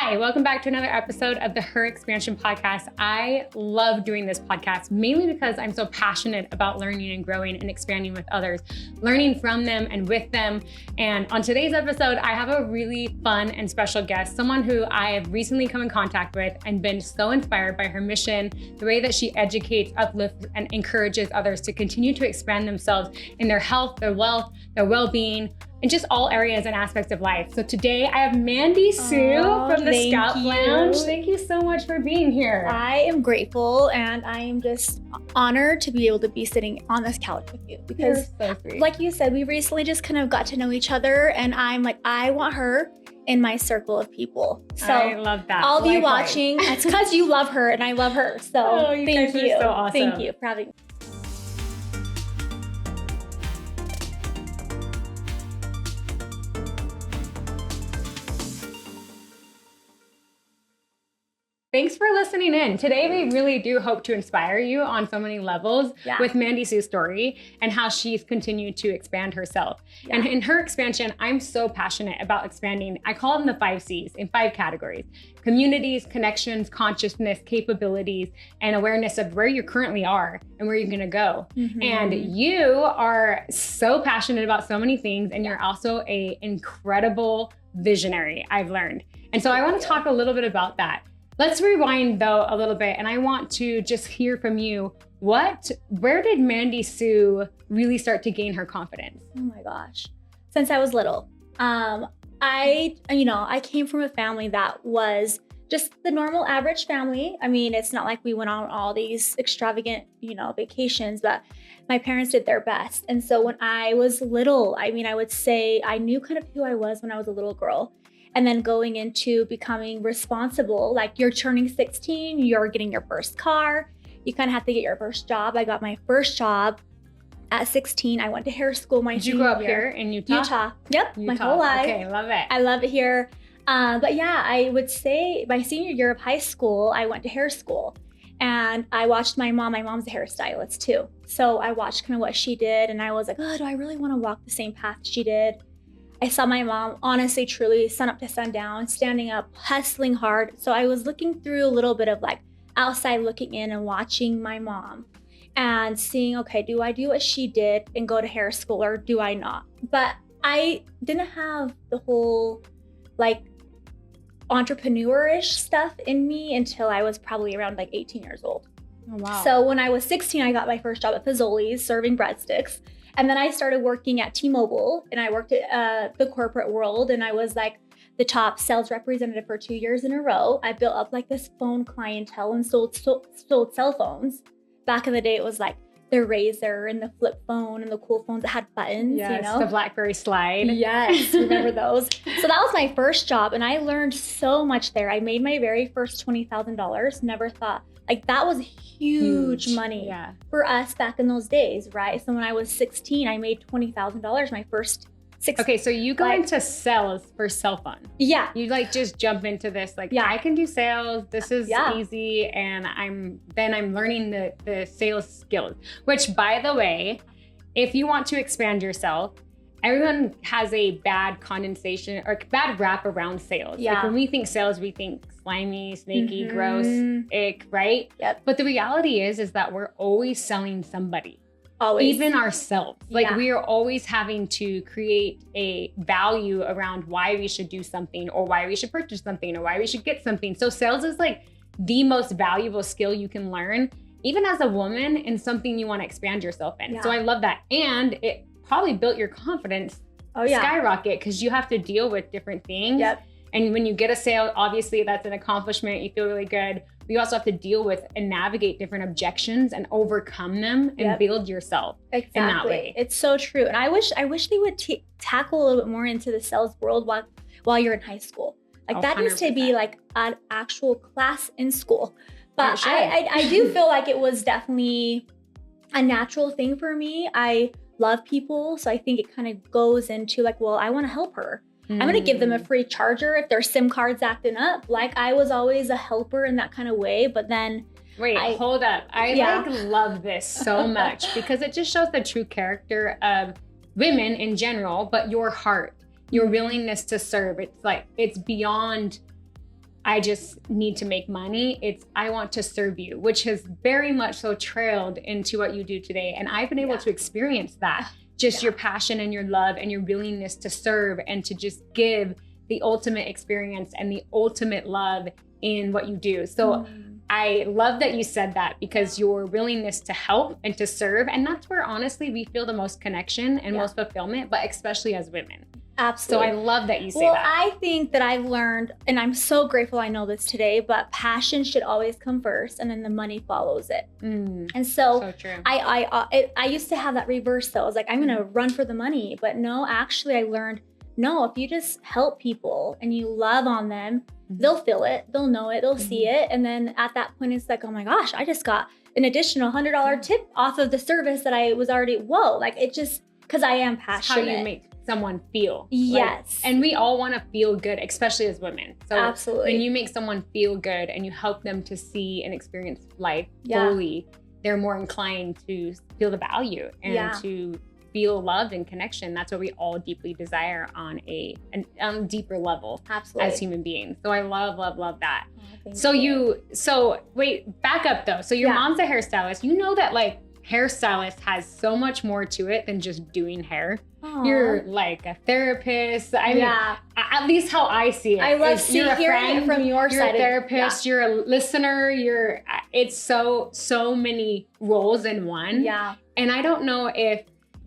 Hi, welcome back to another episode of the Her Xpansion Podcast. I love doing this podcast mainly because I'm so passionate about learning and growing and expanding with others, learning from them and with them. And on today's episode, I have a really fun and special guest, someone who I have recently come in contact with and been so inspired by her mission, the way that she educates, uplifts, and encourages others to continue to expand themselves in their health, their wealth, their well-being, and just all areas and aspects of life. So today I have Mandie Sue from the Scalp Lounge. Thank you so much for being here. I am grateful and I am just honored to be able to be sitting on this couch with you because so sweet. Like you said, we recently just kind of got to know each other and I'm like, I want her in my circle of people. So I love that. All of you watching, it's because you love her and I love her. So thank you. So awesome. Thank you for having me. Thanks for listening in. Today, we really do hope to inspire you on so many levels with Mandie Sue's story and how she's continued to expand herself. Yeah. And in her expansion, I'm so passionate about expanding. I call them the 5 C's in 5 categories: communities, connections, consciousness, capabilities, and awareness of where you currently are and where you're gonna go. Mm-hmm. And you are so passionate about so many things, and you're also an incredible visionary, I've learned. And so I wanna talk a little bit about that. Let's rewind though a little bit, and I want to just hear from you. Where did Mandie Sue really start to gain her confidence? Oh my gosh, since I was little. I came from a family that was just the normal average family. I mean, it's not like we went on all these extravagant, vacations, but my parents did their best. And so when I was little, I would say I knew kind of who I was when I was a little girl. And then going into becoming responsible, like you're turning 16, you're getting your first car, you kind of have to get your first job. I got my first job at 16. I went to hair school my senior year. Did you go up here in Utah? Utah. Yep, Utah. My whole life. Okay, love it. I love it here. But yeah, I would say my senior year of high school, I went to hair school. And I watched my mom. My mom's a hairstylist too. So I watched kind of what she did. And I was like, oh, do I really want to walk the same path she did? I saw my mom, honestly, truly, sun up to sundown, standing up, hustling hard. So I was looking through a little bit of like outside looking in and watching my mom and seeing, okay, do I do what she did and go to hair school or do I not? But I didn't have the whole like entrepreneurish stuff in me until I was probably around like 18 years old. Oh, wow. So when I was 16, I got my first job at Fazoli's serving breadsticks. And then I started working at T-Mobile and I worked at the corporate world and I was like the top sales representative for 2 years in a row. I built up like this phone clientele and sold cell phones. Back in the day, it was like the Razor and the flip phone and the cool phones that had buttons, Yes, the BlackBerry Slide. Yes, remember those? So that was my first job and I learned so much there. I made my very first $20,000. Never thought, like that was huge money for us back in those days, right? So when I was 16, I made $20,000 my first 6. Okay, so you go into sales for cell phone. Yeah. You like just jump into this, like I can do sales, this is easy, and I'm learning the sales skills, which by the way, if you want to expand yourself, everyone has a bad condensation or bad rap around sales. Yeah. Like when we think sales, we think slimy, snaky, gross, ick, right? Yep. But the reality is that we're always selling somebody. Always. Even ourselves. Like we are always having to create a value around why we should do something or why we should purchase something or why we should get something. So sales is like the most valuable skill you can learn, even as a woman, in something you want to expand yourself in. Yeah. So I love that. And it probably built your confidence skyrocket because you have to deal with different things. Yep. And when you get a sale, obviously that's an accomplishment. You feel really good. But you also have to deal with and navigate different objections and overcome them and build yourself in that way. It's so true. And I wish they would tackle a little bit more into the sales world while you're in high school. Like that 100%. Needs to be like an actual class in school. But I do feel like it was definitely a natural thing for me. I love people. So I think it kind of goes into like, well, I want to help her. I'm going to give them a free charger if their SIM card's acting up. Like I was always a helper in that kind of way. But then hold up. I love this so much because it just shows the true character of women in general, but your heart, your willingness to serve. It's like, it's beyond I just need to make money. It's, I want to serve you, which has very much so trailed into what you do today. And I've been able to experience that, just your passion and your love and your willingness to serve and to just give the ultimate experience and the ultimate love in what you do. So I love that you said that, because your willingness to help and to serve, and that's where honestly we feel the most connection and most fulfillment, but especially as women. Absolutely. So I love that you say that. Well, I think that I've learned, and I'm so grateful I know this today, but passion should always come first, and then the money follows it. And so true. I used to have that reverse though. I was like, I'm going to run for the money, but no, actually I learned, no, if you just help people and you love on them, they'll feel it, they'll know it, they'll see it. And then at that point, it's like, oh my gosh, I just got an additional $100 tip off of the service that I was already, like it just, because I am passionate. It's how you make someone feel. Yes. And we all want to feel good, especially as women. So absolutely. When you make someone feel good and you help them to see and experience life fully, they're more inclined to feel the value and to feel love and connection. That's what we all deeply desire on a deeper level as human beings. So I love that. So wait, back up though. So your mom's a hairstylist. You know that like hairstylist has so much more to it than just doing hair. You're like a therapist. I mean, at least how I see it. I love hearing it from your side. You're a therapist, you're a listener, it's so many roles in one. Yeah. And I don't know if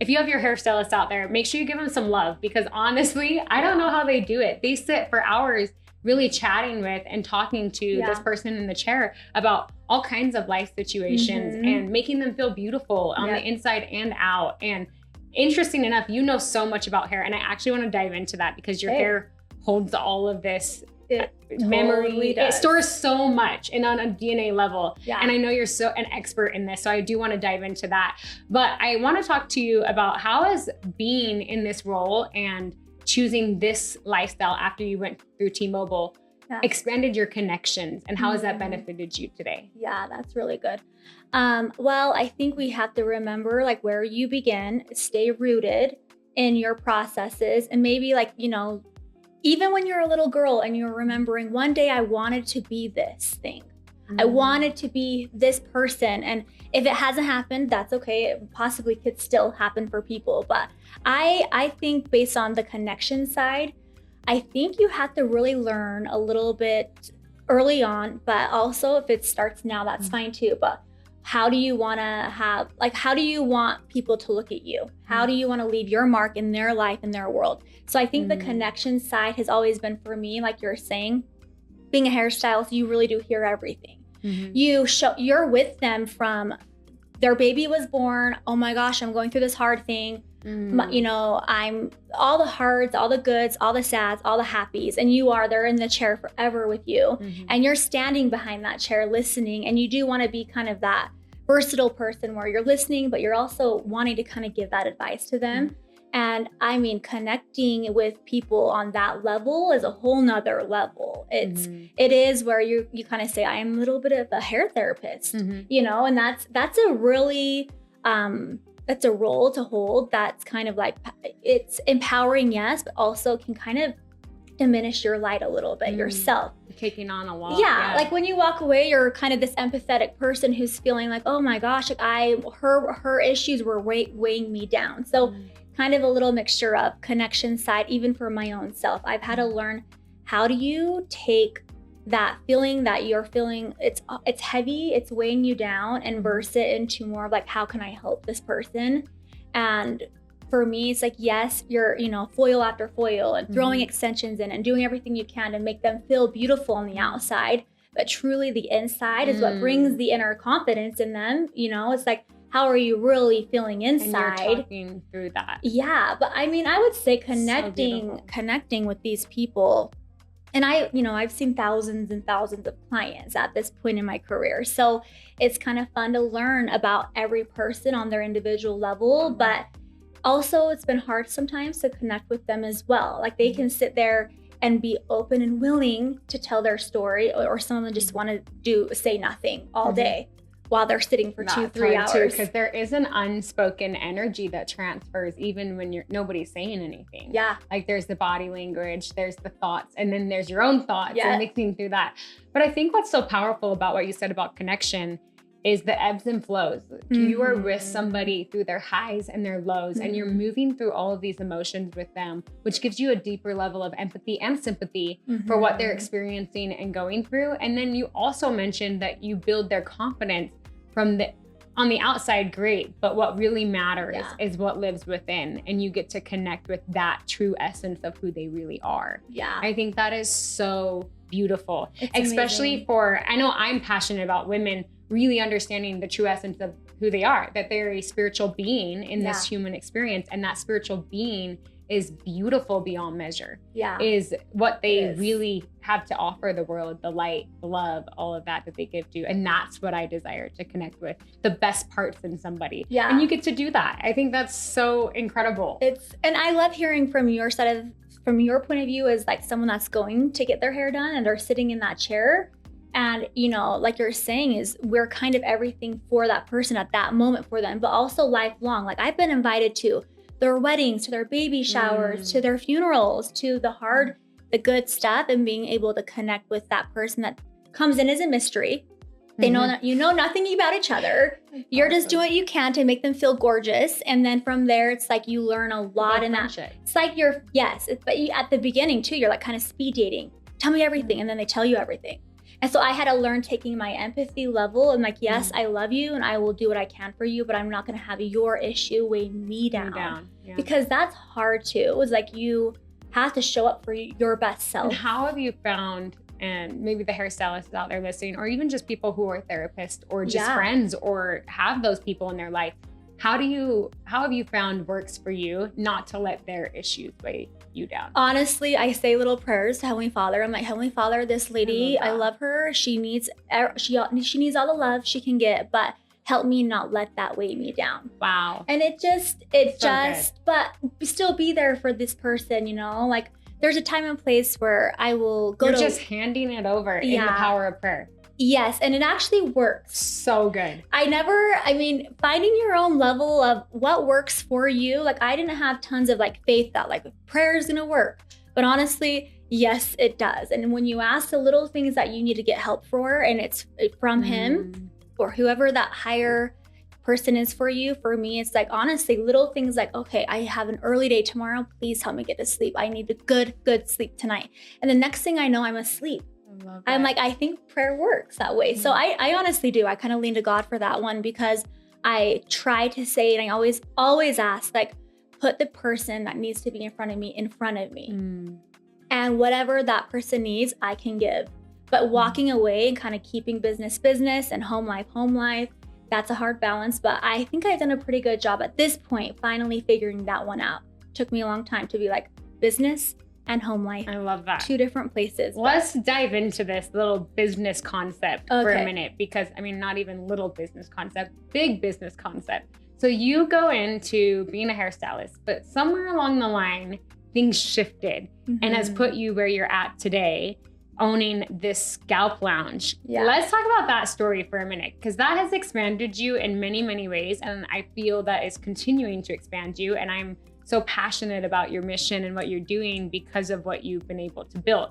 you have your hairstylist out there, make sure you give them some love, because honestly, I don't know how they do it. They sit for hours really chatting with and talking to this person in the chair about all kinds of life situations and making them feel beautiful on the inside and out. And interesting enough, you know so much about hair, and I actually want to dive into that because your hair holds all of this memory. Totally it stores so much and on a DNA level. And I know you're so an expert in this, so I do want to dive into that. But I want to talk to you about how has being in this role and choosing this lifestyle after you went through T-Mobile expanded your connections, and how has that benefited you today? Yeah, that's really good. Well, I think we have to remember like where you begin, stay rooted in your processes, and maybe like, you know, even when you're a little girl and you're remembering one day I wanted to be this thing. I wanted to be this person. And if it hasn't happened, that's okay. It possibly could still happen for people. But I think based on the connection side, I think you have to really learn a little bit early on, but also if it starts now, that's fine too. But how do you want to how do you want people to look at you? How do you want to leave your mark in their life, in their world? So I think the connection side has always been for me, like you're saying, being a hairstylist, you really do hear everything. You're with them from their baby was born. Oh my gosh, I'm going through this hard thing. You know, I'm all the hards, all the goods, all the sads, all the happies, and they're in the chair forever with you. And you're standing behind that chair listening, and you do want to be kind of that versatile person where you're listening, but you're also wanting to kind of give that advice to them. And I mean, connecting with people on that level is a whole nother level. It is where you kind of say, I am a little bit of a hair therapist, you know, and that's a really, that's a role to hold. That's kind of like, it's empowering, yes, but also can kind of diminish your light a little bit yourself. Taking on a lot. Yeah, like when you walk away, you're kind of this empathetic person who's feeling like, oh my gosh, like her issues were weighing me down. So kind of a little mixture of connection side, even for my own self. I've had to learn, how do you take that feeling that you're feeling, it's heavy, it's weighing you down, and verse it into more of like, how can I help this person? And for me, it's like, yes, you're, you know, foil after foil and throwing extensions in and doing everything you can to make them feel beautiful on the outside. But truly the inside is what brings the inner confidence in them. You know, it's like, how are you really feeling inside? And you're talking through that. Yeah, but I mean, I would say connecting with these people. And I've seen thousands and thousands of clients at this point in my career. So it's kind of fun to learn about every person on their individual level, but also it's been hard sometimes to connect with them as well. Like they can sit there and be open and willing to tell their story, or some of them just want to say nothing all day. while they're sitting for 2-3 hours. Because there is an unspoken energy that transfers even when nobody's saying anything. Yeah. Like there's the body language, there's the thoughts, and then there's your own thoughts and mixing through that. But I think what's so powerful about what you said about connection is the ebbs and flows. You are with somebody through their highs and their lows, and you're moving through all of these emotions with them, which gives you a deeper level of empathy and sympathy for what they're experiencing and going through. And then you also mentioned that you build their confidence on the outside, great, but what really matters is what lives within, and you get to connect with that true essence of who they really are. Yeah. I think that is so beautiful, it's especially amazing. I know I'm passionate about women really understanding the true essence of who they are, that they're a spiritual being in this human experience, and that spiritual being is beautiful beyond measure. Yeah. Is what they really have to offer the world, the light, the love, all of that they give to. And that's what I desire to connect with, the best parts in somebody. Yeah. And you get to do that. I think that's so incredible. And I love hearing from your from your point of view as like someone that's going to get their hair done and are sitting in that chair. And, you know, like you're saying, is we're kind of everything for that person at that moment for them, but also lifelong. Like I've been invited to their weddings, to their baby showers, to their funerals, to the good stuff, and being able to connect with that person that comes in as a mystery. They know that you know nothing about each other. You're just doing what you can to make them feel gorgeous. And then from there, it's like you learn a lot in that. It's like but at the beginning too, you're like kind of speed dating. Tell me everything. And then they tell you everything. And so I had to learn taking my empathy level and like, yes, I love you and I will do what I can for you, but I'm not going to have your issue weigh me down. Because that's hard too. It was like you have to show up for your best self. And how have you found, and maybe the hairstylists out there listening, or even just people who are therapists or just friends or have those people in their life, how have you found works for you not to let their issues weigh you down? Honestly, I say little prayers to Heavenly Father. I'm like, Heavenly Father, this lady, I love her. She needs all the love she can get, but help me not let that weigh me down. Wow. And but still be there for this person, you know, like there's a time and place where I will go just handing it over in the power of prayer. Yes, and it actually works. So good. Finding your own level of what works for you. Like I didn't have tons of like faith that like prayer is gonna work. But honestly, yes, it does. And when you ask the little things that you need to get help for, and it's from him or whoever that higher person is for you, for me, it's like honestly, little things like, okay, I have an early day tomorrow. Please help me get to sleep. I need a good sleep tonight. And the next thing I know, I'm asleep. I'm like, I think prayer works that way. So I honestly do. I kind of lean to God for that one because I try to say, and I always ask, like, put the person that needs to be in front of me. And whatever that person needs, I can give. But walking away and kind of keeping business and home life, that's a hard balance. But I think I've done a pretty good job at this point, finally figuring that one out. Took me a long time to be like business and home life. I love that. 2 different places. Let's dive into this little business concept for a minute, because not even little business concept, big business concept. So you go into being a hairstylist, but somewhere along the line, things shifted and has put you where you're at today, owning this Scalp lounge. Let's talk about that story for a minute, because that has expanded you in many, many ways. And I feel that is continuing to expand you. And I'm so passionate about your mission and what you're doing because of what you've been able to build.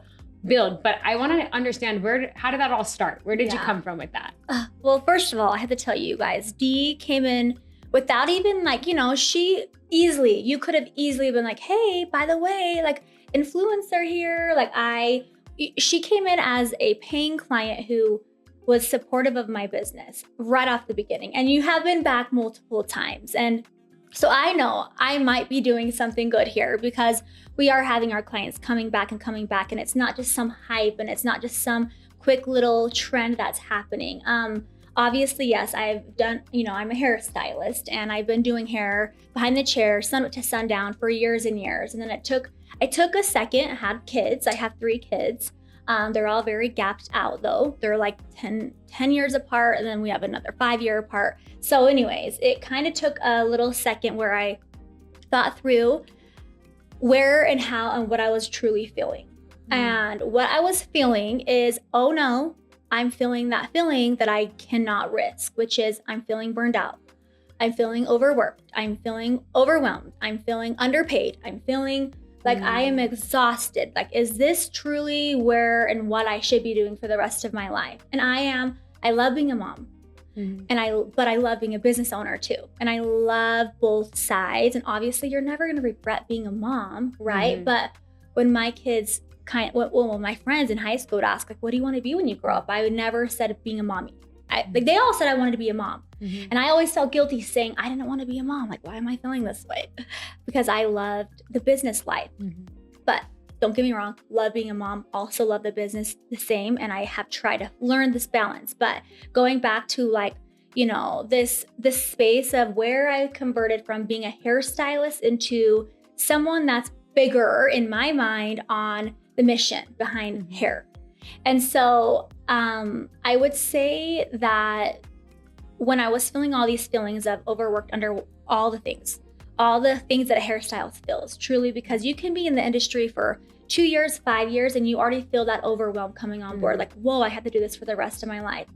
But I want to understand how did that all start? Where did you come from with that? Well, first of all, I have to tell you guys, Dee came in without even you could have easily been like, hey, by the way, like influencer here. She came in as a paying client who was supportive of my business right off the beginning. And you have been back multiple times. And so I know I might be doing something good here because we are having our clients coming back. And it's not just some hype and it's not just some quick little trend that's happening. Obviously, yes, I've done, I'm a hairstylist and I've been doing hair behind the chair, sun to sundown for years and years. And then I took a second, had kids. I have 3 kids. They're all very gapped out though. They're like 10 years apart, and then we have another 5-year apart. So anyways, it kind of took a little second where I thought through where and how and what I was truly feeling. And what I was feeling is, oh no, I'm feeling that feeling that I cannot risk, which is I'm feeling burned out. I'm feeling overworked. I'm feeling overwhelmed. I'm feeling underpaid. I'm feeling like I am exhausted. Like, is this truly where and what I should be doing for the rest of my life? And I love being a mom. But I love being a business owner too. And I love both sides. And obviously you're never going to regret being a mom, right? But when my kids my friends in high school would ask, like, what do you want to be when you grow up? I would never said being a mommy. They all said I wanted to be a mom. And I always felt guilty saying I didn't want to be a mom. Like, why am I feeling this way? Because I loved the business life. But don't get me wrong, love being a mom, also love the business the same. And I have tried to learn this balance. But going back to like, you know, this space of where I converted from being a hairstylist into someone that's bigger in my mind on the mission behind hair. And so I would say that when I was feeling all these feelings of overworked under all the things that a hairstylist feels, truly, because you can be in the industry for 2 years, 5 years, and you already feel that overwhelm coming on board. Like, whoa, I have to do this for the rest of my life.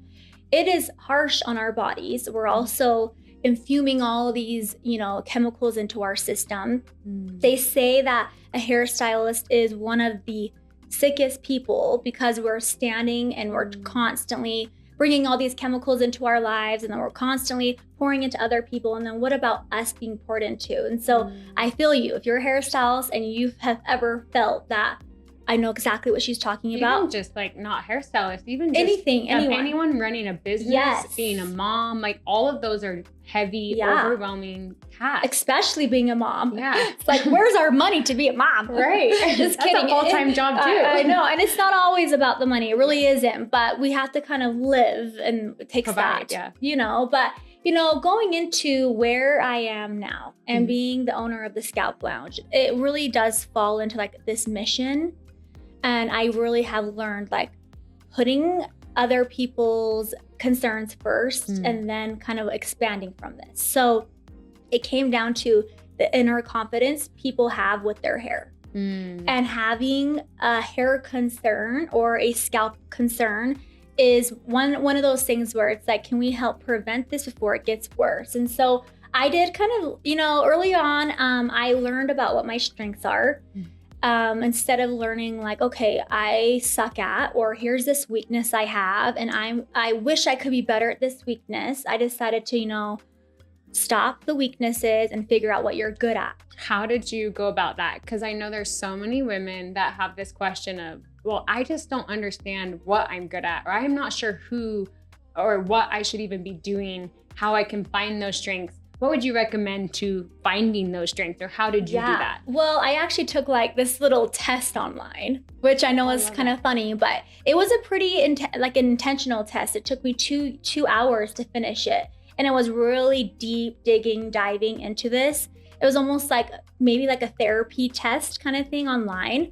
It is harsh on our bodies. We're also infusing all these, you know, chemicals into our system. They say that a hairstylist is one of the sickest people because we're standing and we're constantly bringing all these chemicals into our lives, and then we're constantly pouring into other people. And then what about us being poured into? And so I feel you. If you're a hairstylist and you have ever felt that, I know exactly what she's talking about. Even just like not hairstylist, even just anyone running a business, being a mom, like all of those are heavy, overwhelming tasks. Especially being a mom. It's like, where's our money to be a mom? Right. Just That's kidding. a full-time job too. I know. And it's not always about the money. It really isn't. But we have to kind of live, and it takes that, you know. But, you know, going into where I am now and being the owner of the Scalp Lounge, it really does fall into like this mission. And I really have learned like putting other people's concerns first and then kind of expanding from this. So it came down to the inner confidence people have with their hair. And having a hair concern or a scalp concern is one of those things where it's like, can we help prevent this before it gets worse? And so I did kind of, you know, early on, I learned about what my strengths are. Instead of learning like, okay, I suck at, or here's this weakness I have, and I wish I could be better at this weakness. I decided to, you know, stop the weaknesses and figure out what you're good at. How did you go about that? Because I know there's so many women that have this question of, well, I just don't understand what I'm good at, or I'm not sure who or what I should even be doing, how I can find those strengths. What would you recommend to finding those strengths, or how did you do that? Well, I actually took like this little test online, which I know is kind of funny, but it was a pretty intentional test. It took me two hours to finish it. And it was really deep diving into this. It was almost like maybe like a therapy test kind of thing online.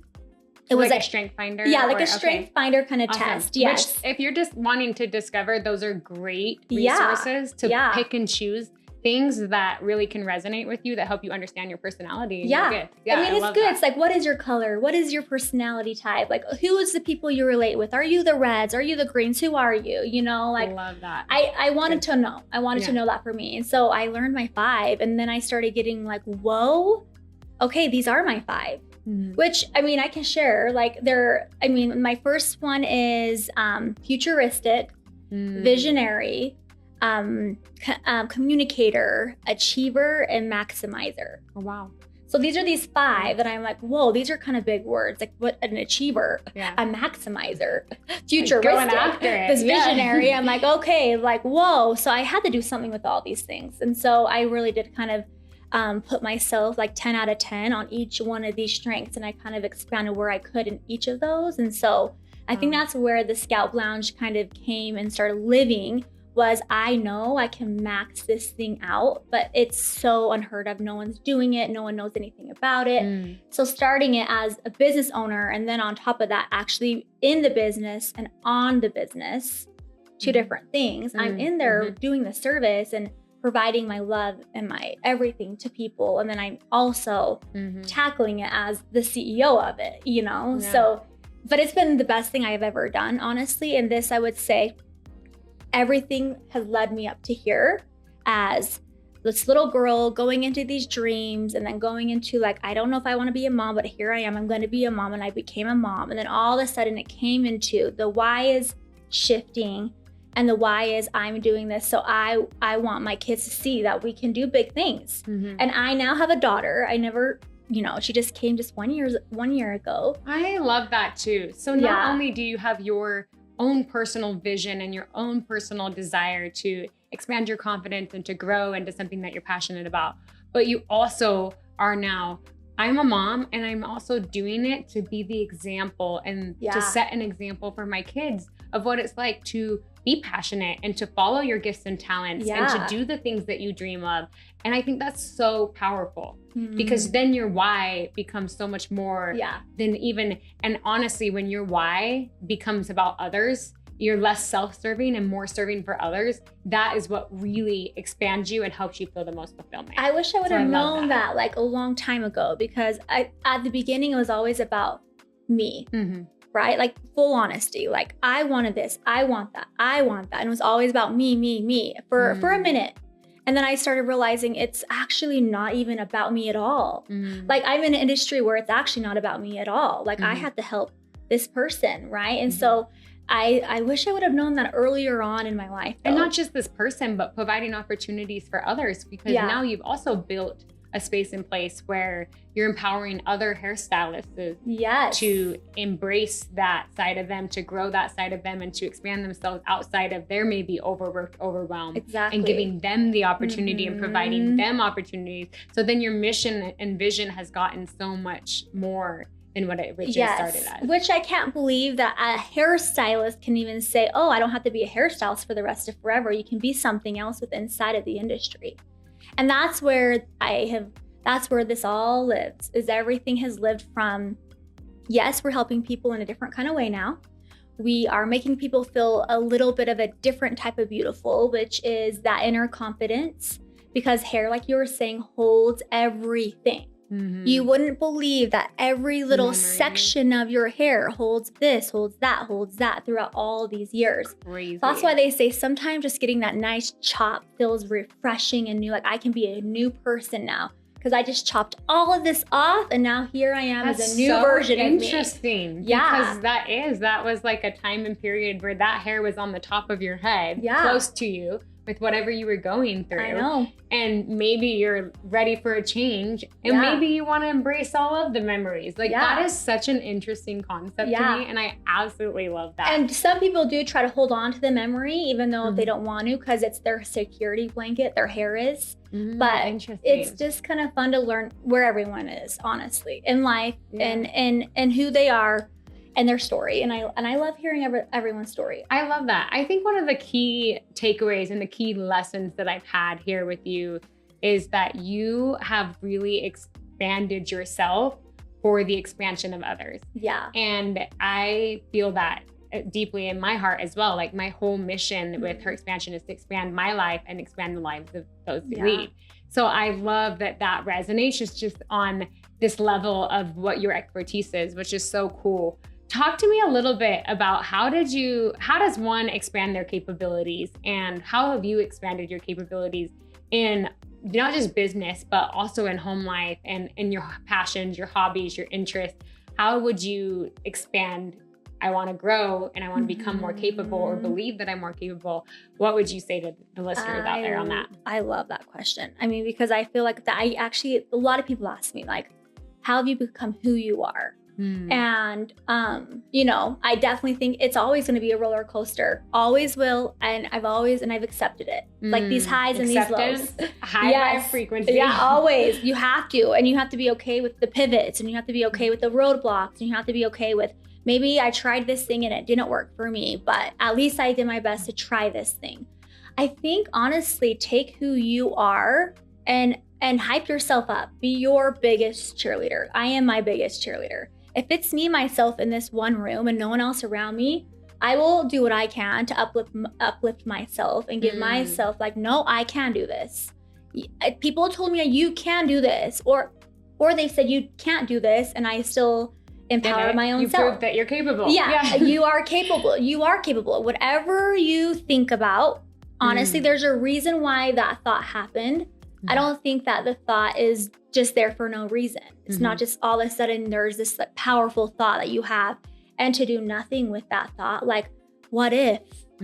It was like a strength finder? Yeah, like a strength finder kind of test. Yes. Which, if you're just wanting to discover, those are great resources to pick and choose things that really can resonate with you, that help you understand your personality. I mean, it's good. It's like, what is your color? What is your personality type? Like, who is the people you relate with? Are you the reds? Are you the greens? Who are you? You know, like, I love that. I wanted to know. I wanted to know that for me. And so I learned my 5, and then I started getting like, whoa, okay, these are my 5. Which, I mean, I can share, like my first one is futuristic, visionary, communicator, achiever, and maximizer. Oh, wow. So these are these 5 and I'm like, whoa, these are kind of big words. Like, what, an achiever, a maximizer, futuristic, going after it. This visionary. I'm like, okay, like, whoa. So I had to do something with all these things. And so I really did kind of put myself like 10 out of 10 on each one of these strengths. And I kind of expanded where I could in each of those. And so I think that's where the Scalp Lounge kind of came and started living. Was I know I can max this thing out, but it's so unheard of. No one's doing it. No one knows anything about it. So starting it as a business owner, and then on top of that, actually in the business and on the business, 2 different things. I'm in there doing the service and providing my love and my everything to people. And then I'm also tackling it as the CEO of it, you know? So But it's been the best thing I have ever done, honestly. And this, I would say, everything has led me up to here as this little girl going into these dreams and then going into like, I don't know if I want to be a mom, but here I am, I'm going to be a mom. And I became a mom. And then all of a sudden it came into the why is shifting, and the why is I'm doing this. So I want my kids to see that we can do big things. And I now have a daughter. I never, she just came just 1 year ago. I love that too. So not only do you have your own personal vision and your own personal desire to expand your confidence and to grow into something that you're passionate about, but you also are now, I'm a mom and I'm also doing it to be the example and to set an example for my kids of what it's like to be passionate and to follow your gifts and talents and to do the things that you dream of. And I think that's so powerful because then your why becomes so much more than even, and honestly, when your why becomes about others, you're less self-serving and more serving for others. That is what really expands you and helps you feel the most fulfillment. I wish I would have known that like a long time ago, because at the beginning, it was always about me, right? Like full honesty. Like I wanted this, I want that. And it was always about me for a minute. And then I started realizing it's actually not even about me at all. Like I'm in an industry where it's actually not about me at all. Like I had to help this person, right? And so I wish I would have known that earlier on in my life. Though. And not just this person, but providing opportunities for others, because now you've also built a space in place where you're empowering other hairstylists to embrace that side of them, to grow that side of them, and to expand themselves outside of their maybe overworked, overwhelmed, and giving them the opportunity and providing them opportunities. So then your mission and vision has gotten so much more than what it originally started as. Which I can't believe that a hairstylist can even say, oh, I don't have to be a hairstylist for the rest of forever. You can be something else within inside of the industry. And that's where that's where this all lives, is everything has lived from, yes, we're helping people in a different kind of way now. We are making people feel a little bit of a different type of beautiful, which is that inner confidence, because hair, like you were saying, holds everything. You wouldn't believe that every little section of your hair holds this, holds that throughout all these years. Crazy. That's why they say sometimes just getting that nice chop feels refreshing and new. Like I can be a new person now because I just chopped all of this off and now here I am as a new version of me. Interesting. Because that was like a time and period where that hair was on the top of your head, close to you, with whatever you were going through. I know. And maybe you're ready for a change and maybe you want to embrace all of the memories. Like that is such an interesting concept to me, and I absolutely love that. And some people do try to hold on to the memory even though they don't want to, because it's their security blanket, their hair is. But it's just kind of fun to learn where everyone is, honestly, in life and who they are and their story. And I love hearing everyone's story. I love that. I think one of the key takeaways and the key lessons that I've had here with you is that you have really expanded yourself for the expansion of others. Yeah. And I feel that deeply in my heart as well. Like my whole mission with Her Xpansion is to expand my life and expand the lives of those who lead. So I love that resonates just on this level of what your expertise is, which is so cool. Talk to me a little bit about how does one expand their capabilities, and how have you expanded your capabilities in not just business, but also in home life and in your passions, your hobbies, your interests? How would you expand? I want to grow and I want to become more capable, or believe that I'm more capable. What would you say to the listeners out there on that? I love that question. I mean, because I feel like that a lot of people ask me like, how have you become who you are? And, I definitely think it's always going to be a roller coaster. Always will. And I've accepted it. Like these highs and these lows. High frequency. Yeah, always. You have to. And you have to be okay with the pivots, and you have to be okay with the roadblocks, and you have to be okay with, maybe I tried this thing and it didn't work for me, but at least I did my best to try this thing. I think, honestly, take who you are and hype yourself up. Be your biggest cheerleader. I am my biggest cheerleader. If it's me, myself in this one room and no one else around me, I will do what I can to uplift myself and give myself like, no, I can do this. People told me you can do this, or they said you can't do this, and I still empower my own self. You prove that you're capable. Yeah. You are capable. You are capable. Whatever you think about, honestly, there's a reason why that thought happened. I don't think that the thought is just there for no reason. It's not just all of a sudden there's this like powerful thought that you have, and to do nothing with that thought. Like, what if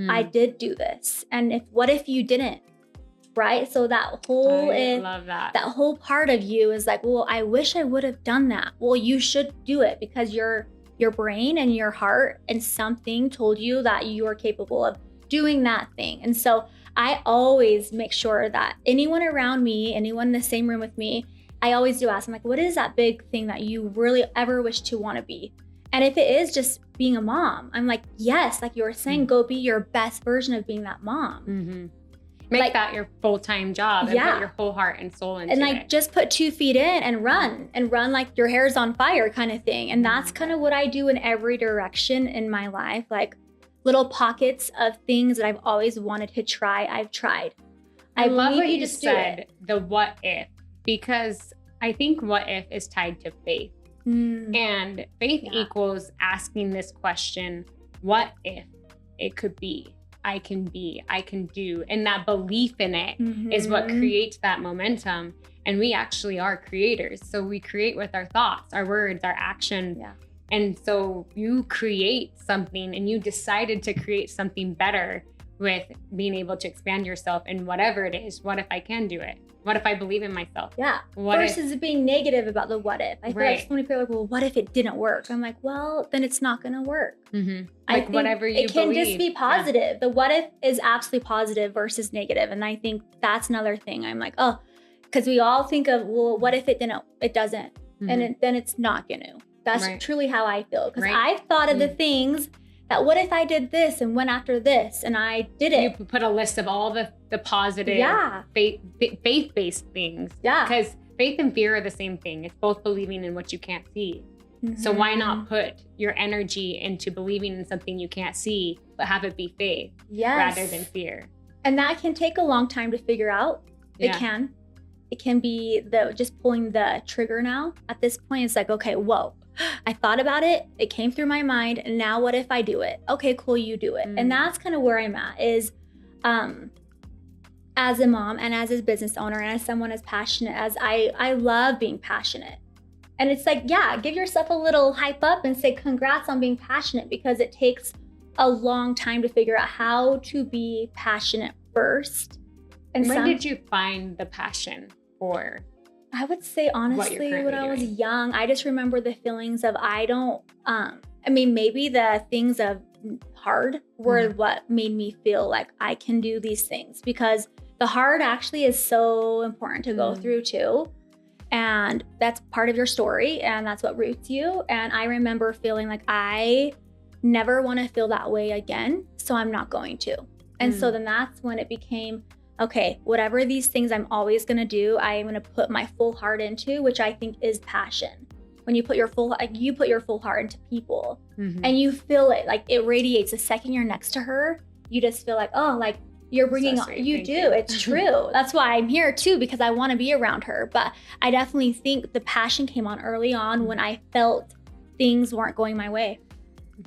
I did do this? And what if you didn't? Right? So that whole that whole part of you is like, well, I wish I would have done that. Well, you should do it because your brain and your heart and something told you that you are capable of doing that thing. And so I always make sure that anyone around me, anyone in the same room with me, I always do ask, I'm like, what is that big thing that you really ever wish to want to be? And if it is just being a mom, I'm like, yes, like you were saying, go be your best version of being that mom. Make that your full-time job and put your whole heart and soul into it. And like just put 2 feet in and run like your hair's on fire kind of thing. And that's kind of what I do in every direction in my life. Like little pockets of things that I've always wanted to try, I've tried. I love what you just said, the what if, because I think what if is tied to faith. And faith equals asking this question, what if it could be? I can do. And that belief in it is what creates that momentum. And we actually are creators. So we create with our thoughts, our words, our actions. And so you create something, and you decided to create something better with being able to expand yourself in whatever it is. What if I can do it? What if I believe in myself? Versus being negative about the what if. I feel like so many people are like, well, what if it didn't work? I'm like, well, then it's not going to work. I think whatever you it can believe. just be positive. The what if is absolutely positive versus negative. And I think that's another thing. I'm like, oh, because we all think of, well, what if it didn't? It doesn't. And then it's not going to. That's truly how I feel. Because I've thought of the things that what if I did this and went after this and I did it. You put a list of all the positive faith-based things. Because faith and fear are the same thing. It's both believing in what you can't see. So why not put your energy into believing in something you can't see, but have it be faith rather than fear? And that can take a long time to figure out. It can. It can be just pulling the trigger now. At this point, it's like, okay, whoa. I thought about it. It came through my mind. And now what if I do it? Okay, cool, you do it. And that's kind of where I'm at is as a mom and as a business owner and as someone as passionate as I love being passionate. And it's like, give yourself a little hype up and say congrats on being passionate, because it takes a long time to figure out how to be passionate first. And when did you find the passion for? I would say honestly, when I was young, I just remember the feelings of maybe the things of hard were what made me feel like I can do these things, because the hard actually is so important to go through too. And that's part of your story, and that's what roots you. And I remember feeling like I never want to feel that way again, so I'm not going to. And so then that's when it became, okay, whatever these things I'm always going to do, I am going to put my full heart into, which I think is passion. When you put your full heart into people and you feel it, like it radiates the second you're next to her, you just feel like, oh, like you're bringing, it's true. That's why I'm here too, because I want to be around her. But I definitely think the passion came on early on when I felt things weren't going my way.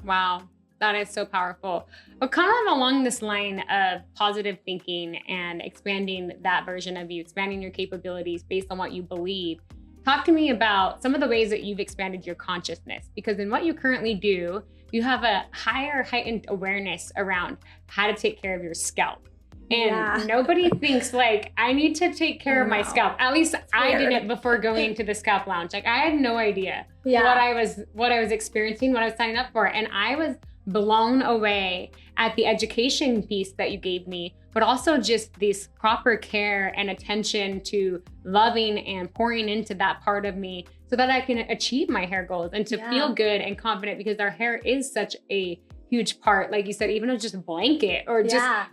Wow. That is so powerful. But kind of along this line of positive thinking and expanding that version of you, expanding your capabilities based on what you believe, talk to me about some of the ways that you've expanded your consciousness, because in what you currently do, you have a heightened awareness around how to take care of your scalp. And nobody thinks like, I need to take care of my scalp. At least I didn't before going to the scalp lounge. Like I had no idea what I was experiencing, what I was signing up for. And I was blown away at the education piece that you gave me, but also just this proper care and attention to loving and pouring into that part of me so that I can achieve my hair goals and to feel good and confident, because our hair is such a huge part, like you said, even just a blanket or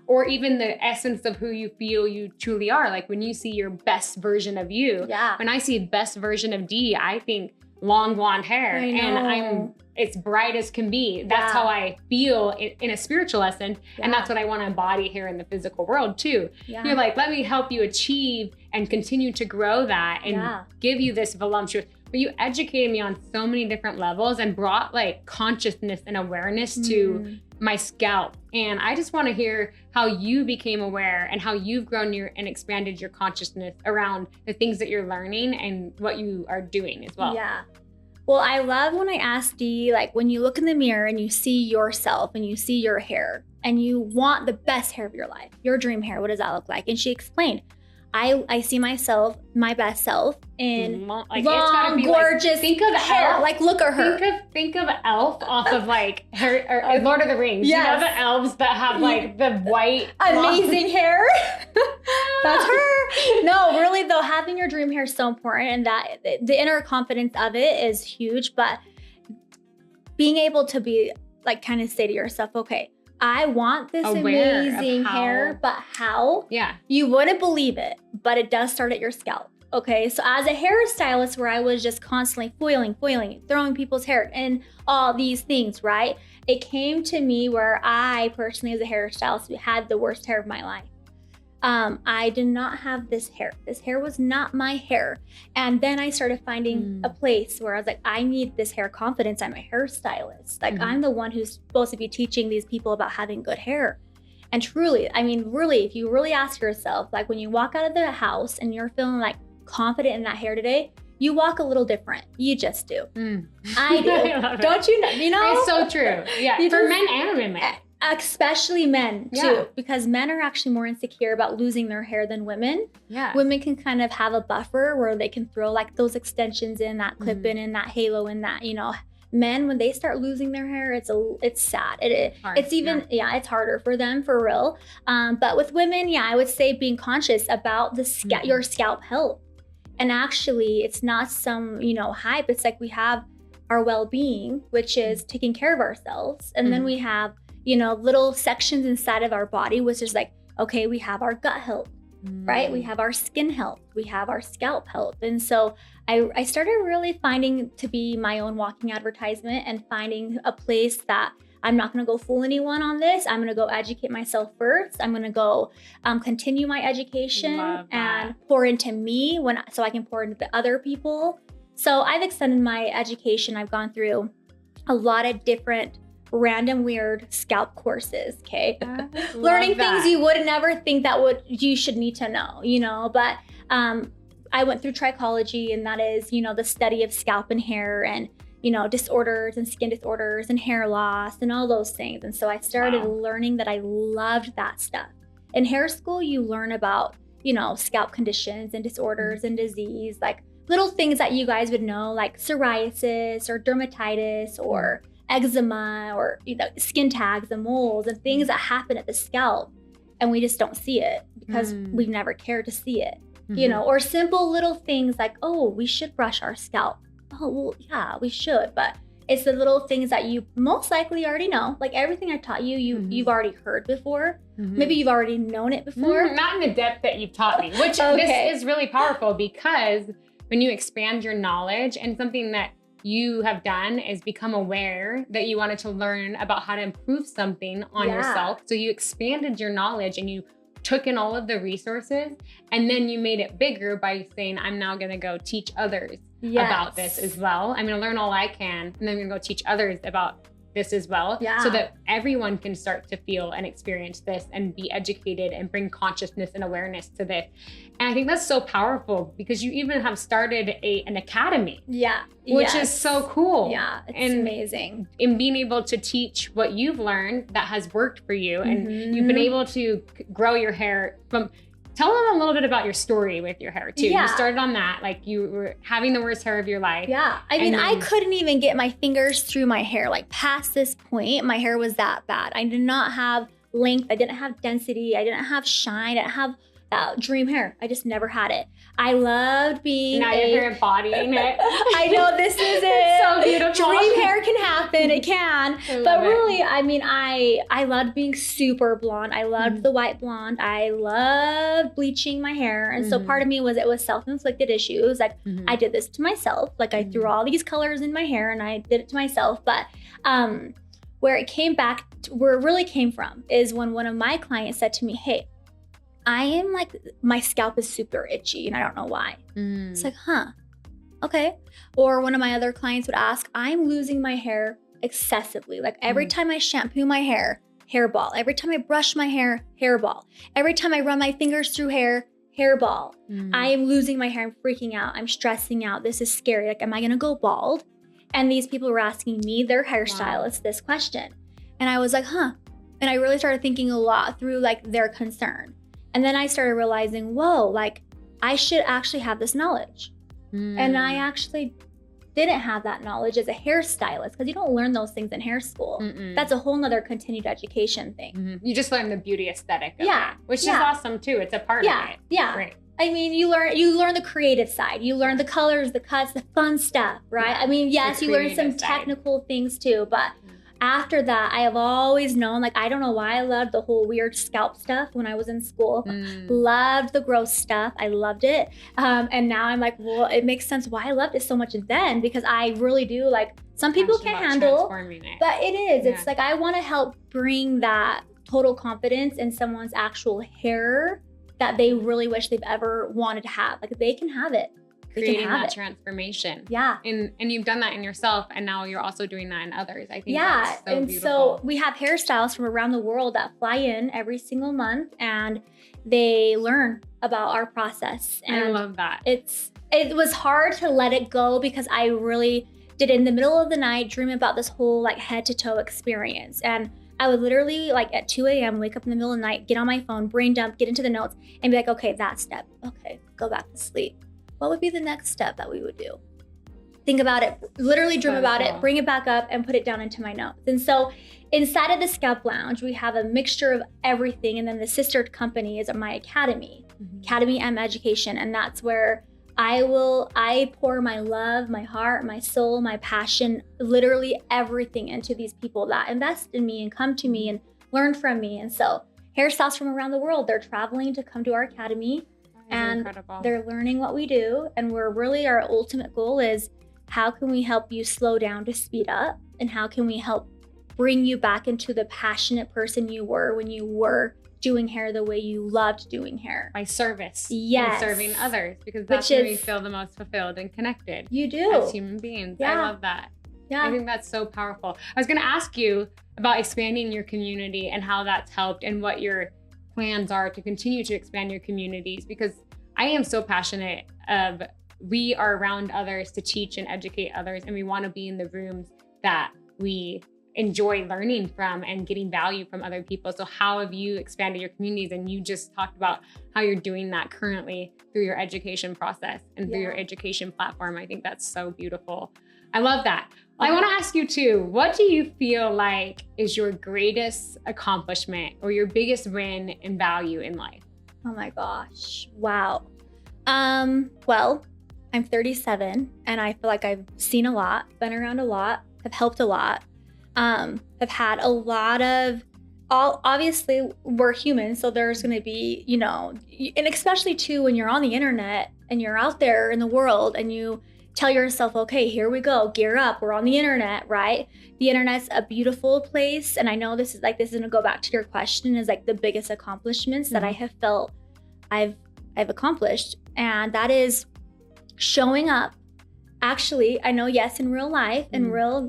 or even the essence of who you feel you truly are. Like when you see your best version of you, when I see best version of Dee, I think long blonde hair and I'm as bright as can be. That's how I feel in a spiritual essence. And that's what I want to embody here in the physical world too. You're like, let me help you achieve and continue to grow that and give you this voluptuous, but you educated me on so many different levels and brought like consciousness and awareness to my scalp. And I just want to hear how you became aware and how you've grown and expanded your consciousness around the things that you're learning and what you are doing as well. Yeah. Well, I love when I ask Dee, like when you look in the mirror and you see yourself and you see your hair and you want the best hair of your life, your dream hair, what does that look like? And she explained, I see myself, my best self, in long, gorgeous like, think of hair. Elf. Like, look at her. Think of Elf off of like her, or Lord of the Rings. Yes. You know the elves that have like the white, amazing hair. That's her. No, really though, having your dream hair is so important, and that the inner confidence of it is huge. But being able to be like, kind of say to yourself, okay, I want this amazing hair, but how? Yeah. You wouldn't believe it, but it does start at your scalp. Okay. So as a hairstylist, where I was just constantly foiling, throwing people's hair and all these things, right? It came to me where I personally, as a hairstylist, had the worst hair of my life. I did not have this hair. This hair was not my hair. And then I started finding a place where I was like, I need this hair confidence. I'm a hairstylist. Like I'm the one who's supposed to be teaching these people about having good hair. And truly, I mean, really, if you really ask yourself, like when you walk out of the house and you're feeling like confident in that hair today, you walk a little different. You just do. I do. I Don't you know? You know? It's so true. Yeah. For men and women. Especially men too, because men are actually more insecure about losing their hair than women. Yeah. Women can kind of have a buffer where they can throw like those extensions in, that clip in, that halo in, that, you know. Men, when they start losing their hair, it's sad. It's even, it's harder for them, for real. But with women, I would say being conscious about the your scalp health. And actually, it's not some, hype. It's like we have our well-being, which is taking care of ourselves. And then we have, little sections inside of our body, which is like, okay, we have our gut health, right? We have our skin health, we have our scalp health. And so I started really finding to be my own walking advertisement and finding a place that I'm not going to go fool anyone on this. I'm going to go educate myself first. I'm going to go continue my education and pour into me so I can pour into the other people. So I've extended my education. I've gone through a lot of different random weird scalp courses, okay? Learning things you would never think you should need to know, but I went through trichology, and that is, the study of scalp and hair and, disorders and skin disorders and hair loss and all those things. And so I started learning that I loved that stuff. In hair school, you learn about, scalp conditions and disorders and disease, like little things that you guys would know, like psoriasis or dermatitis or eczema or skin tags and moles and things that happen at the scalp, and we just don't see it because we've never cared to see it, or simple little things like, oh, we should brush our scalp. Oh, well, yeah, we should, but it's the little things that you most likely already know. Like everything I taught you've already heard before. Maybe you've already known it before. Not in the depth that you've taught me, which this is really powerful, because when you expand your knowledge, and something that you have done is become aware that you wanted to learn about how to improve something on yourself. So you expanded your knowledge and you took in all of the resources, and then you made it bigger by saying, I'm now going to go teach others about this as well. I'm going to learn all I can, and then I'm going to go teach others about this as well, so that everyone can start to feel and experience this and be educated and bring consciousness and awareness to this. And I think that's so powerful, because you even have started an academy, which is so cool. Yeah, it's amazing. In being able to teach what you've learned that has worked for you, and you've been able to grow your hair from. Tell them a little bit about your story with your hair too. You started on that, like you were having the worst hair of your life. Yeah, I mean, I couldn't even get my fingers through my hair. Like past this point, my hair was that bad. I did not have length. I didn't have density. I didn't have shine. I didn't have that dream hair. I just never had it. I loved being you're embodying it. I know, this is it. So beautiful. Dream hair can happen. It can. But really, I mean, I loved being super blonde. I loved the white blonde. I loved bleaching my hair. And so part of me it was self-inflicted issues. Like I did this to myself. Like I threw all these colors in my hair and I did it to myself. But where it really came from is when one of my clients said to me, hey, I am like, my scalp is super itchy and I don't know why. It's like, Okay. Or one of my other clients would ask, I'm losing my hair excessively. Like every time I shampoo my hair, hairball. Every time I brush my hair, hairball. Every time I run my fingers through hair, hairball. I am losing my hair. I'm freaking out. I'm stressing out. This is scary. Like, am I going to go bald? And these people were asking me, their hairstylist, this question. And I was like, huh. And I really started thinking a lot through like their concern. And then I started realizing, whoa, like I should actually have this knowledge. And I actually didn't have that knowledge as a hairstylist because you don't learn those things in hair school. That's a whole nother continued education thing. You just learn the beauty aesthetic of it, which is awesome too. It's a part of it. Yeah. Right. I mean, you learn the creative side. You learn the colors, the cuts, the fun stuff, right? I mean, yes, you learn some technical things too, but after that, I have always known, like, I don't know why I loved the whole weird scalp stuff when I was in school. Loved the gross stuff. I loved it. And now I'm like, well, it makes sense why I loved it so much then, because I really do, like, some people can't handle, but it is. It's like, I want to help bring that total confidence in someone's actual hair that they really wish they've ever wanted to have. Like, they can have it. Creating that transformation. Yeah. And you've done that in yourself, and now you're also doing that in others. I think that's so beautiful. So we have hairstylists from around the world that fly in every single month, and they learn about our process. And I love that. It was hard to let it go because I really did in the middle of the night dream about this whole like head to toe experience. And I would literally like at 2 a.m. wake up in the middle of the night, get on my phone, brain dump, get into the notes, and be like, okay, that step. Okay, go back to sleep. What would be the next step that we would do? Think about it, literally dream about it, bring it back up and put it down into my notes. And so inside of the Scalp Lounge, we have a mixture of everything. And then the sister company is my academy, Academy M Education. And that's where I pour my love, my heart, my soul, my passion, literally everything into these people that invest in me and come to me and learn from me. And so hairstylists from around the world, they're traveling to come to our academy. And they're learning what we do. And our ultimate goal is, how can we help you slow down to speed up? And how can we help bring you back into the passionate person you were when you were doing hair the way you loved doing hair? By service. Yes. And serving others, because that's where you feel the most fulfilled and connected. You do. As human beings. Yeah. I love that. Yeah. I think that's so powerful. I was going to ask you about expanding your community and how that's helped and what your plans are to continue to expand your communities, because I am so passionate of, we are around others to teach and educate others, and we want to be in the rooms that we enjoy learning from and getting value from other people. So how have you expanded your communities? And you just talked about how you're doing that currently through your education process and through your education platform. I think that's so beautiful. I love that. I want to ask you too, what do you feel like is your greatest accomplishment or your biggest win and value in life? Oh my gosh. Wow. Well, I'm 37 and I feel like I've seen a lot, been around a lot, have helped a lot, have had a lot of, obviously we're humans. So there's going to be, and especially too, when you're on the internet and you're out there in the world and you tell yourself, okay, here we go, gear up, we're on the internet, right? The internet's a beautiful place. And I know this is going to go back to your question, is like the biggest accomplishments that I have felt I've accomplished. And that is showing up. Actually, I know, yes, in real life, in real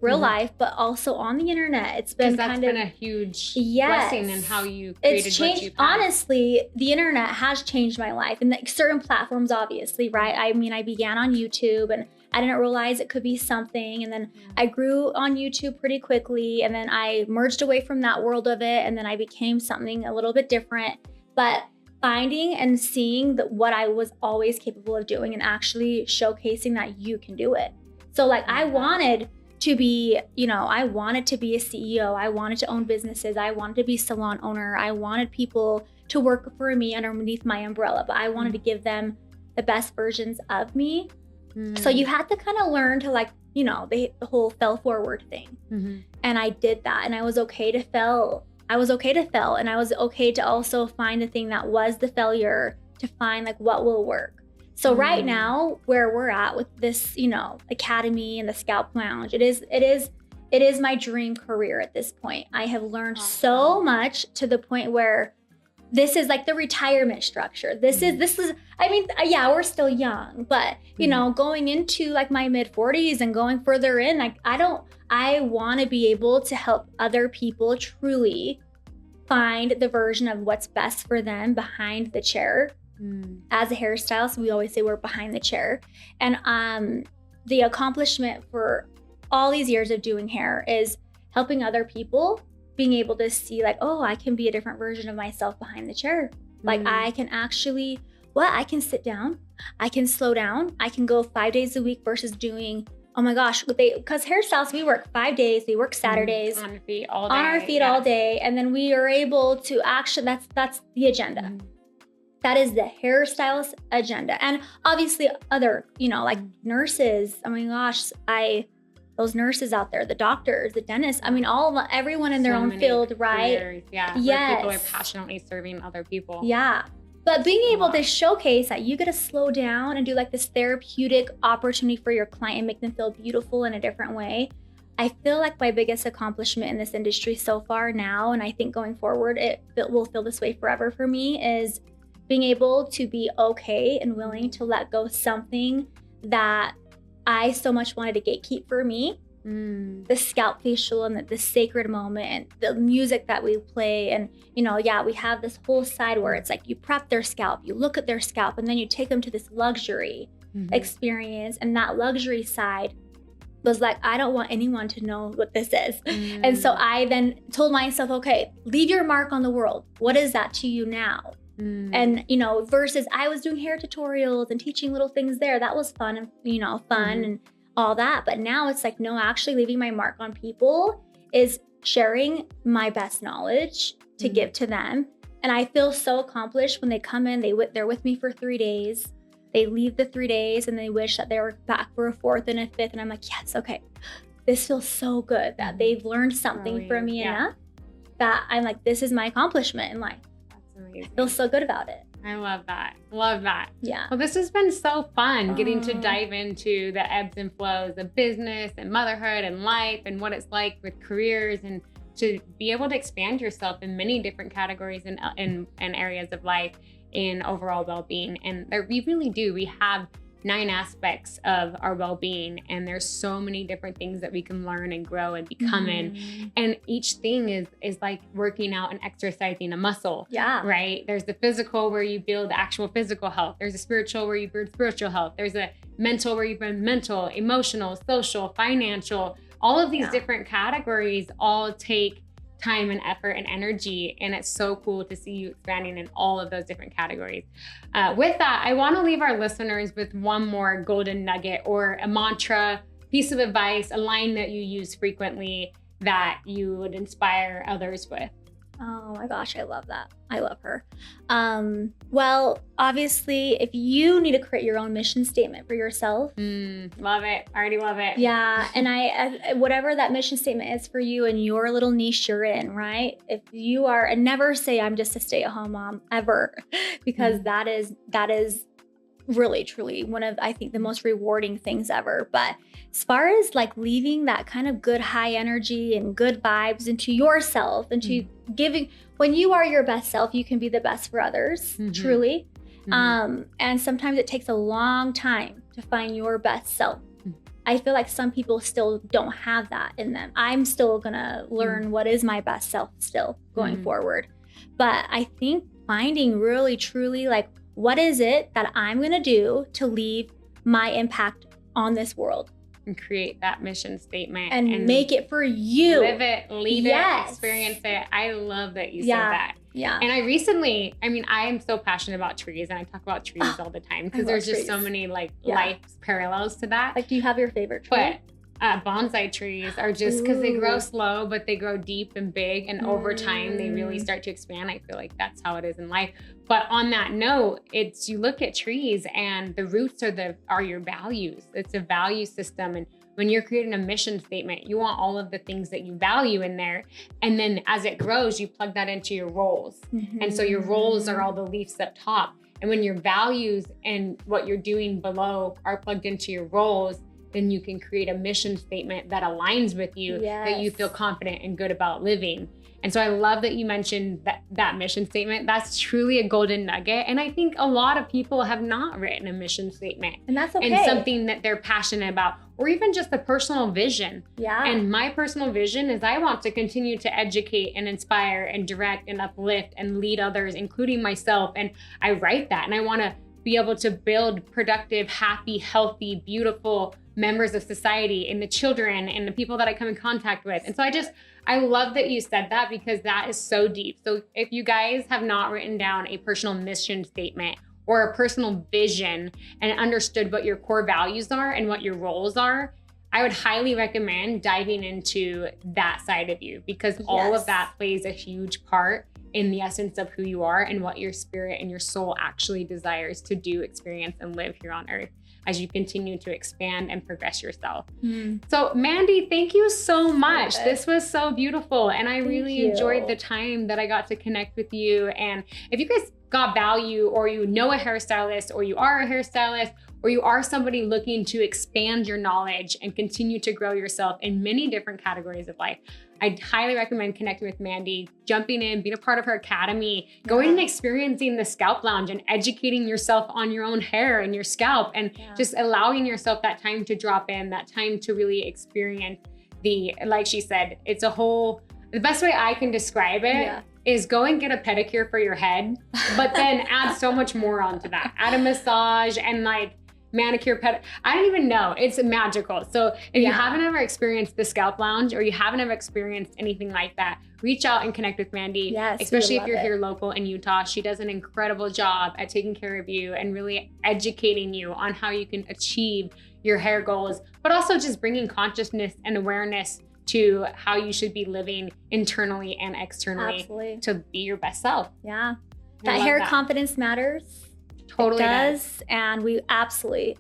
life, but also on the internet. It's been been a huge blessing in how you created what you've had. Honestly, the internet has changed my life, and certain platforms, obviously, right? I mean, I began on YouTube, and I didn't realize it could be something. And then I grew on YouTube pretty quickly, and then I merged away from that world of it, and then I became something a little bit different. But finding and seeing what I was always capable of doing and actually showcasing that you can do it. So like I wanted to be, I wanted to be a CEO. I wanted to own businesses. I wanted to be a salon owner. I wanted people to work for me underneath my umbrella, but I wanted to give them the best versions of me. So you had to kind of learn to the whole fell forward thing. And I did that, and I was okay to fail. And I was okay to also find the thing that was the failure, to find what will work. So right now, where we're at with this, academy and the Scalp Lounge, it is my dream career at this point. I have learned so much, to the point where this is like the retirement structure. This is, I mean, yeah, we're still young, but you know, going into like my mid 40s and going further in, like I want to be able to help other people truly find the version of what's best for them behind the chair. As a hairstylist, we always say we're behind the chair. And the accomplishment for all these years of doing hair is helping other people being able to see like, oh, I can be a different version of myself behind the chair. Like I can actually, I can sit down, I can slow down, I can go 5 days a week versus doing, oh my gosh, because hairstylists, we work 5 days, we work Saturdays. On our feet all day. On our feet all day. And then we are able to actually, that's the agenda. That is the hairstylist agenda. And obviously other, you know, like nurses, oh my gosh, those nurses out there, the doctors, the dentists, I mean, everyone in their own field, right? Careers, yeah. Yes. Where people are passionately serving other people. Yeah. But being able to showcase that you get to slow down and do like this therapeutic opportunity for your client and make them feel beautiful in a different way. I feel like my biggest accomplishment in this industry so far now, and I think going forward, it will feel this way forever for me, is being able to be okay and willing to let go something that I so much wanted to gatekeep for me. The scalp facial and the sacred moment and the music that we play. And, you know, yeah, we have this whole side where it's like you prep their scalp, you look at their scalp, and then you take them to this luxury experience. And that luxury side was like, I don't want anyone to know what this is. And so I then told myself, okay, leave your mark on the world. What is that to you now? And, you know, versus I was doing hair tutorials and teaching little things there. That was fun and, you know, and all that. But now it's like, no, actually leaving my mark on people is sharing my best knowledge to give to them. And I feel so accomplished when they come in, they're with me for 3 days. They leave the 3 days and they wish that they were back for a 4th and a 5th. And I'm like, yes, okay. This feels so good that they've learned something from me enough that I'm like, this is my accomplishment in life. I feel so good about it. I love that. Love that. Yeah. Well, this has been so fun getting to dive into the ebbs and flows of business and motherhood and life and what it's like with careers, and to be able to expand yourself in many different categories and areas of life in overall well-being. And we really do. We have 9 aspects of our well-being, and there's so many different things that we can learn and grow and become in. And each thing is like working out and exercising a muscle. Yeah. Right? There's the physical where you build actual physical health. There's a spiritual where you build spiritual health. There's a mental where you build mental, emotional, social, financial. All of these different categories all take time and effort and energy, and it's so cool to see you expanding in all of those different categories. With that, I want to leave our listeners with one more golden nugget or a mantra, piece of advice, a line that you use frequently that you would inspire others with. Oh my gosh, I love that. I love her. Well, obviously, if you need to create your own mission statement for yourself. Love it. Already love it. Yeah. And I whatever that mission statement is for you and your little niche you're in, right? If you are, and never say I'm just a stay-at-home mom ever, because that is really, truly one of, I think, the most rewarding things ever. But as far as like leaving that kind of good high energy and good vibes into yourself, into giving, when you are your best self, you can be the best for others, truly. And sometimes it takes a long time to find your best self. I feel like some people still don't have that in them. I'm still gonna learn what is my best self still going forward. But I think finding really, truly like, what is it that I'm gonna do to leave my impact on this world? And create that mission statement. And make it for you. Live it, lead it, experience it. I love that you said that. Yeah. And I am so passionate about trees, and I talk about trees all the time because there's just so many like life parallels to that. Like, do you have your favorite tree? But bonsai trees are just because they grow slow, but they grow deep and big. And over time, they really start to expand. I feel like that's how it is in life. But on that note, you look at trees and the roots are your values. It's a value system. And when you're creating a mission statement, you want all of the things that you value in there. And then as it grows, you plug that into your roles. And so your roles are all the leaves up top. And when your values and what you're doing below are plugged into your roles, then you can create a mission statement that aligns with you, that you feel confident and good about living. And so I love that you mentioned that mission statement. That's truly a golden nugget. And I think a lot of people have not written a mission statement. And that's okay. And something that they're passionate about, or even just a personal vision. Yeah. And my personal vision is I want to continue to educate and inspire and direct and uplift and lead others, including myself. And I write that, and I want to be able to build productive, happy, healthy, beautiful members of society, and the children and the people that I come in contact with. And so I love that you said that, because that is so deep. So if you guys have not written down a personal mission statement or a personal vision and understood what your core values are and what your roles are, I would highly recommend diving into that side of you, because all of that plays a huge part in the essence of who you are and what your spirit and your soul actually desires to do, experience, and live here on earth as you continue to expand and progress yourself. So Mandie, thank you so much. This was so beautiful. And I really enjoyed the time that I got to connect with you. And if you guys got value, or you know a hairstylist, or you are a hairstylist, or you are somebody looking to expand your knowledge and continue to grow yourself in many different categories of life, I'd highly recommend connecting with Mandie, jumping in, being a part of her academy, going and experiencing the Scalp Lounge and educating yourself on your own hair and your scalp, and just allowing yourself that time to drop in, that time to really experience like she said, it's the best way I can describe it is go and get a pedicure for your head, but then add so much more onto that. Add a massage and like manicure, I don't even know. It's magical. So if you haven't ever experienced the Scalp Lounge, or you haven't ever experienced anything like that, reach out and connect with Mandie, especially if you're here local in Utah. She does an incredible job at taking care of you and really educating you on how you can achieve your hair goals, but also just bringing consciousness and awareness to how you should be living internally and externally to be your best self. Yeah. That hair confidence matters. Totally does. And we absolutely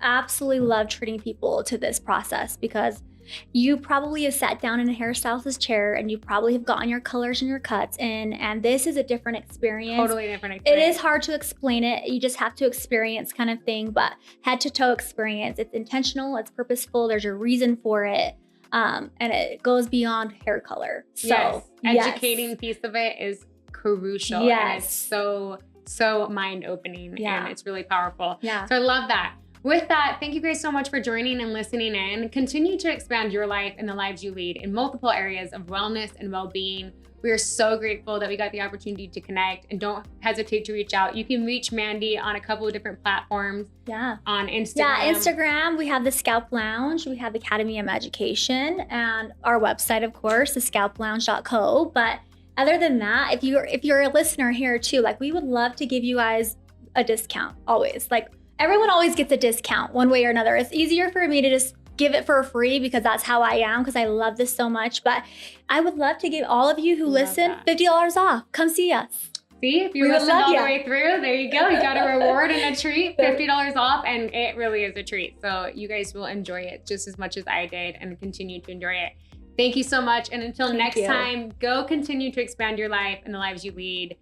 love treating people to this process, because you probably have sat down in a hairstylist's chair and you probably have gotten your colors and your cuts in, and this is a different experience. Totally different experience. It is hard to explain it. You just have to experience kind of thing, but head to toe experience. It's intentional, it's purposeful, there's a reason for it. And it goes beyond hair color. So educating piece of it is crucial. And it's so mind-opening and it's really powerful. So I love that. With that, thank you guys so much for joining and listening in. Continue to expand your life and the lives you lead in multiple areas of wellness and well-being. We are so grateful that we got the opportunity to connect, and don't hesitate to reach out. You can reach Mandie on a couple of different platforms. On Instagram. Instagram, we have the Scalp Lounge, we have Academy of Education, and our website, of course, the scalplounge.co. But other than that, if you're a listener here too, like, we would love to give you guys a discount always. Like, everyone always gets a discount one way or another. It's easier for me to just give it for free, because that's how I am, because I love this so much. But I would love to give all of you who listen $50 off. Come see us. See, if you listened all the way through, there you go. You got a reward and a treat, $50 off, and it really is a treat. So you guys will enjoy it just as much as I did, and continue to enjoy it. Thank you so much. And until next time, go continue to expand your life and the lives you lead.